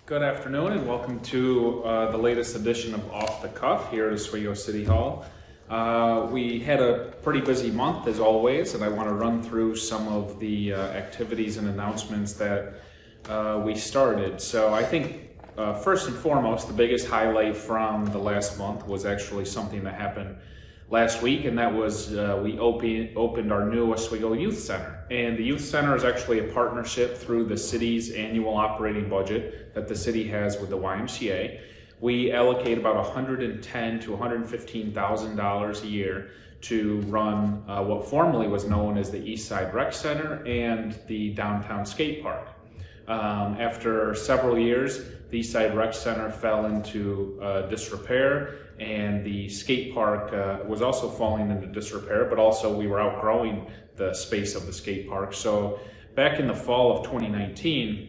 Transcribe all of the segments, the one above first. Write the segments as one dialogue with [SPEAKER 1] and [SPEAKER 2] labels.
[SPEAKER 1] Good afternoon and welcome to the latest edition of Off the Cuff here at Oswego City Hall. We had a pretty busy month as always, and I want to run through some of the activities and announcements that we started. So I think first and foremost, the biggest highlight from the last month was actually something that happened last week, and that was we opened our new Oswego Youth Center. And the Youth Center is actually a partnership through the city's annual operating budget that the city has with the YMCA. We allocate about $110,000 to $115,000 a year to run what formerly was known as the East Side Rec Center and the downtown skate park. After several years, the East Side Rec Center fell into disrepair, and the skate park was also falling into disrepair, but also we were outgrowing the space of the skate park. So back in the fall of 2019,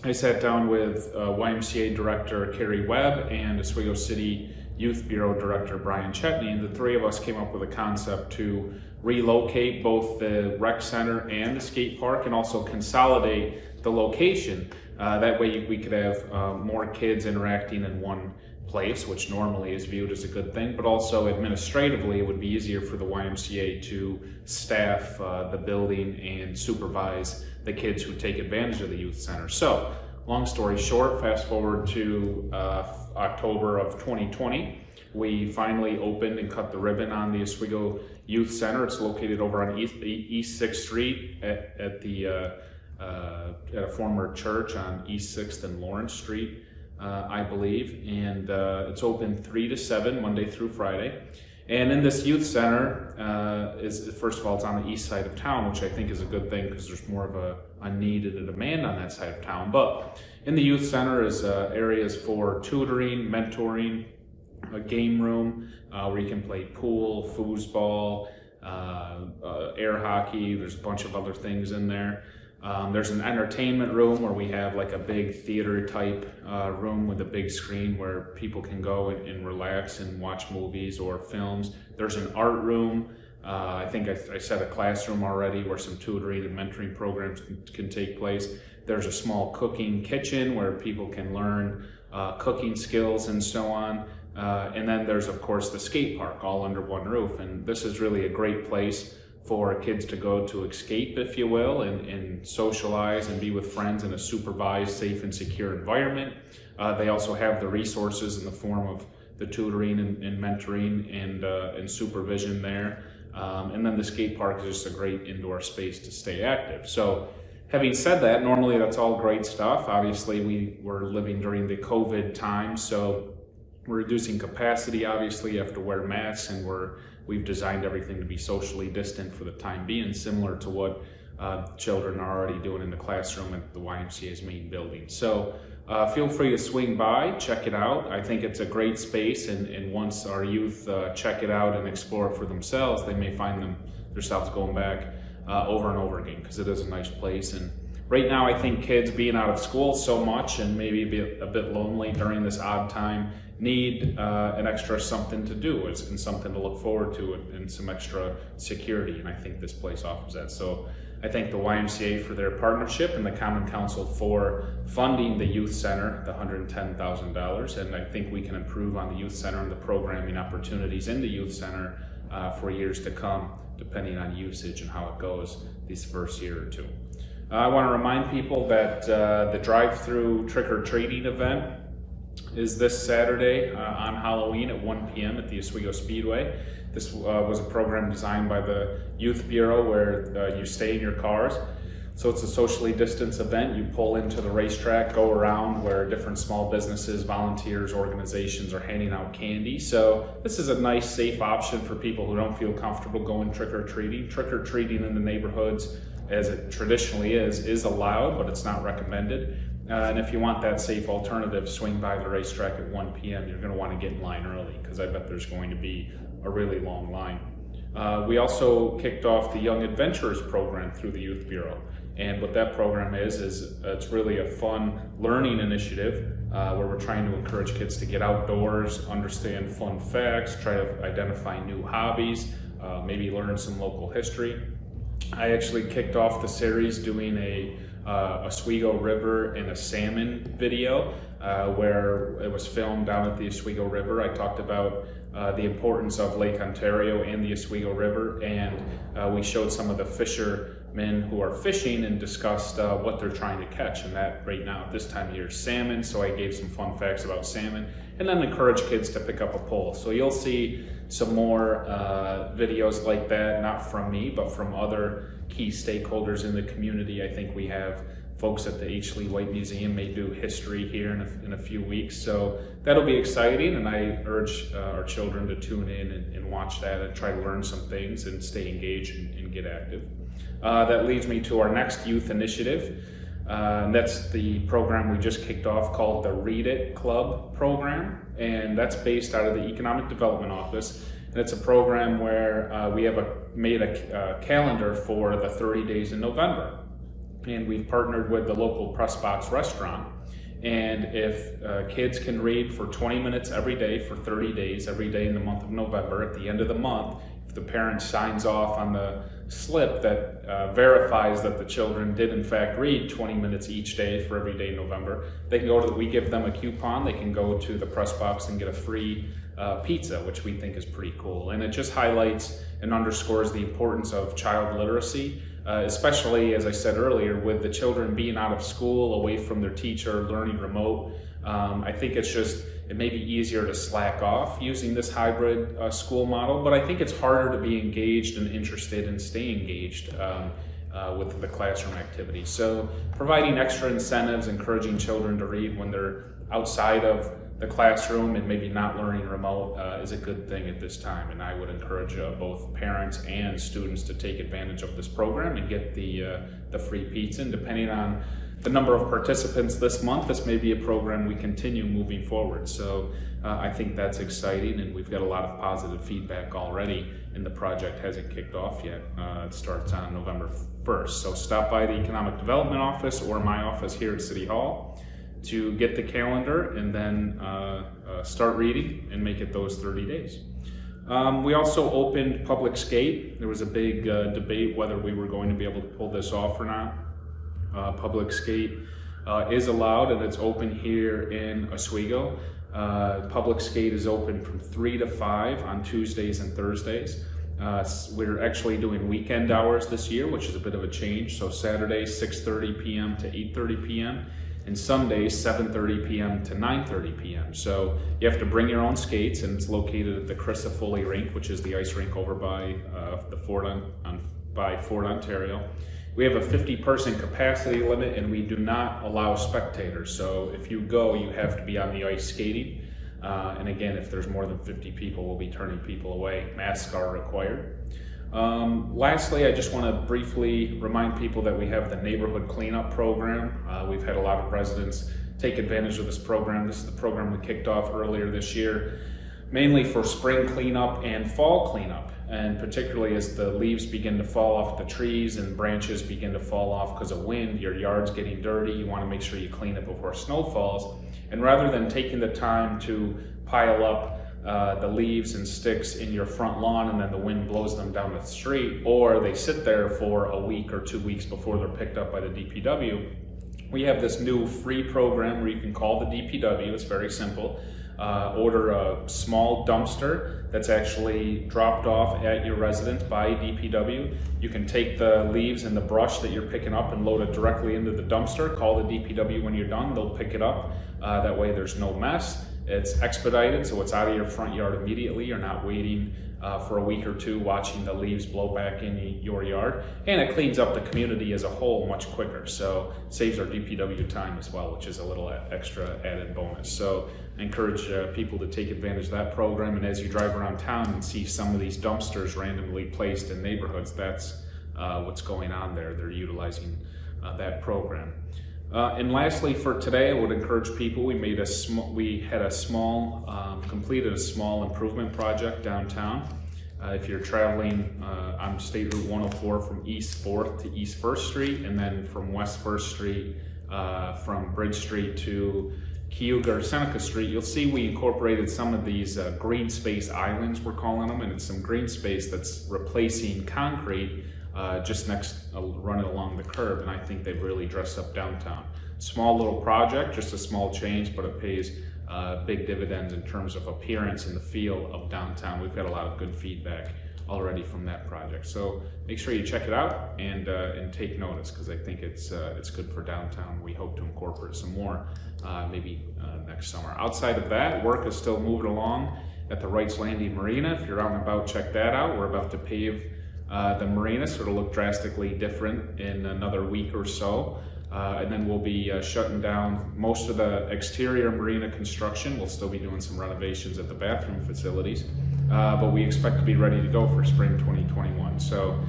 [SPEAKER 1] I sat down with YMCA Director Carrie Webb and Oswego City Youth Bureau Director Brian Chetney, and the three of us came up with a concept to relocate both the rec center and the skate park and also consolidate the location. That way we could have more kids interacting in one place, which normally is viewed as a good thing, but also administratively it would be easier for the YMCA to staff the building and supervise the kids who take advantage of the youth center. So, long story short, fast forward to October of 2020, we finally opened and cut the ribbon on the Oswego Youth Center. It's located over on East 6th Street at a former church on East 6th and Lawrence Street, I believe, and it's open 3 to 7 Monday through Friday. And in this youth center, first of all, it's on the east side of town, which I think is a good thing because there's more of a need and a demand on that side of town. But in the youth center is areas for tutoring, mentoring, a game room where you can play pool, foosball, air hockey. There's a bunch of other things in there. There's an entertainment room where we have like a big theater type room with a big screen where people can go and relax and watch movies or films. There's an art room. I think I said a classroom already where some tutoring and mentoring programs can take place. There's a small cooking kitchen where people can learn cooking skills and so on. And then there's of course the skate park all under one roof. And this is really a great place for kids to go to escape, if you will, and socialize and be with friends in a supervised, safe, and secure environment. They also have the resources in the form of the tutoring and mentoring and supervision there. And then the skate park is just a great indoor space to stay active. So having said that, normally that's all great stuff. Obviously, we were living during the COVID time, so we're reducing capacity. Obviously, you have to wear masks, and we've designed everything to be socially distant for the time being, similar to what children are already doing in the classroom at the YMCA's main building. So feel free to swing by, check it out. I think it's a great space, and once our youth check it out and explore it for themselves, they may find themselves going back over and over again, because it is a nice place. And right now, I think kids being out of school so much and maybe a bit lonely during this odd time need an extra something to do and something to look forward to and some extra security, and I think this place offers that. So I thank the YMCA for their partnership and the Common Council for funding the Youth Center, the $110,000, and I think we can improve on the Youth Center and the programming opportunities in the Youth Center for years to come, depending on usage and how it goes these first year or two. I want to remind people that the drive-through trick-or-treating event is this Saturday on Halloween at 1 p.m. at the Oswego Speedway. This was a program designed by the Youth Bureau where you stay in your cars. So it's a socially distanced event. You pull into the racetrack, go around where different small businesses, volunteers, organizations are handing out candy. So this is a nice, safe option for people who don't feel comfortable going trick-or-treating. Trick-or-treating in the neighborhoods, as it traditionally is allowed, but it's not recommended. And if you want that safe alternative, swing by the racetrack at 1 p.m. You're going to want to get in line early, because I bet there's going to be a really long line. We also kicked off the Young Adventurers program through the Youth Bureau. And what that program is it's really a fun learning initiative where we're trying to encourage kids to get outdoors, understand fun facts, try to identify new hobbies, maybe learn some local history. I actually kicked off the series doing a Oswego River and a salmon video where it was filmed down at the Oswego River. I talked about the importance of Lake Ontario and the Oswego River, and we showed some of the fishermen who are fishing and discussed what they're trying to catch, and that right now at this time of year is salmon. So I gave some fun facts about salmon and then encourage kids to pick up a pole. So you'll see some more videos like that, not from me, but from other key stakeholders in the community. I think we have folks at the H. Lee White Museum may do history here in a few weeks. So that'll be exciting, and I urge our children to tune in and watch that and try to learn some things and stay engaged and get active. That leads me to our next youth initiative. And that's the program we just kicked off called the Read It Club program, and that's based out of the Economic Development Office. And it's a program where we have made a calendar for the 30 days in November, and we've partnered with the local Press Box restaurant. And if kids can read for 20 minutes every day for 30 days, every day in the month of November, at the end of the month, if the parent signs off on the slip that verifies that the children did in fact read 20 minutes each day for every day in November, they can we give them a coupon, they can go to the Press Box and get a free pizza, which we think is pretty cool. And it just highlights and underscores the importance of child literacy, especially, as I said earlier, with the children being out of school, away from their teacher, learning remote. I think it may be easier to slack off using this hybrid school model, but I think it's harder to be engaged and interested and stay engaged with the classroom activity. So providing extra incentives, encouraging children to read when they're outside of the classroom and maybe not learning remote is a good thing at this time. And I would encourage both parents and students to take advantage of this program and get the free pizza. And depending on the number of participants this month, this may be a program we continue moving forward. So I think that's exciting, and we've got a lot of positive feedback already, and the project hasn't kicked off yet. It starts on November 1st. So stop by the Economic Development Office or my office here at City Hall to get the calendar and then start reading and make it those 30 days. We also opened Public Skate. There was a big debate whether we were going to be able to pull this off or not. Public Skate is allowed, and it's open here in Oswego. Public Skate is open from 3 to 5 on Tuesdays and Thursdays. We're actually doing weekend hours this year, which is a bit of a change. So Saturdays 6:30 p.m. to 8:30 p.m. and Sundays 7:30 p.m. to 9:30 p.m. So you have to bring your own skates, and it's located at the Christa Foley Rink, which is the ice rink over by Fort Ontario. We have a 50-person capacity limit, and we do not allow spectators. So if you go, you have to be on the ice skating. And again, if there's more than 50 people, we'll be turning people away. Masks are required. Lastly, I just want to briefly remind people that we have the neighborhood cleanup program. We've had a lot of residents take advantage of this program. This is the program we kicked off earlier this year, mainly for spring cleanup and fall cleanup. And particularly as the leaves begin to fall off the trees and branches begin to fall off because of wind, your yard's getting dirty, you want to make sure you clean it before snow falls. And rather than taking the time to pile up the leaves and sticks in your front lawn and then the wind blows them down the street, or they sit there for a week or 2 weeks before they're picked up by the DPW, we have this new free program where you can call the DPW. It's very simple. Order a small dumpster that's actually dropped off at your residence by DPW. You can take the leaves and the brush that you're picking up and load it directly into the dumpster. Call the DPW when you're done, they'll pick it up. That way there's no mess. It's expedited, so it's out of your front yard immediately. You're not waiting for a week or two watching the leaves blow back in your yard. And it cleans up the community as a whole much quicker, so saves our DPW time as well, which is a little extra added bonus. So I encourage people to take advantage of that program, and as you drive around town and see some of these dumpsters randomly placed in neighborhoods, that's what's going on there. They're utilizing that program. And lastly, for today, I would encourage people. We completed a small improvement project downtown. If you're traveling on State Route 104 from East 4th to East 1st Street, and then from West 1st Street, from Bridge Street to Cayuga or Seneca Street, you'll see we incorporated some of these green space islands, we're calling them, and it's some green space that's replacing concrete just running along the curb, and I think they've really dressed up downtown. Small little project, just a small change, but it pays big dividends in terms of appearance and the feel of downtown. We've got a lot of good feedback already from that project. So make sure you check it out and take notice, because I think it's good for downtown. We hope to incorporate some more maybe next summer. Outside of that, work is still moving along at the Wrights Landing Marina. If you're out and about, check that out. We're about to pave the marina, so it'll look drastically different in another week or so. And then we'll be shutting down most of the exterior marina construction. We'll still be doing some renovations at the bathroom facilities, but we expect to be ready to go for spring 2021. So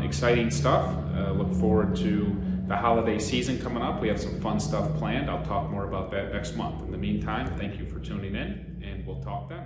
[SPEAKER 1] exciting stuff. Look forward to the holiday season coming up. We have some fun stuff planned. I'll talk more about that next month. In the meantime, thank you for tuning in, and we'll talk then.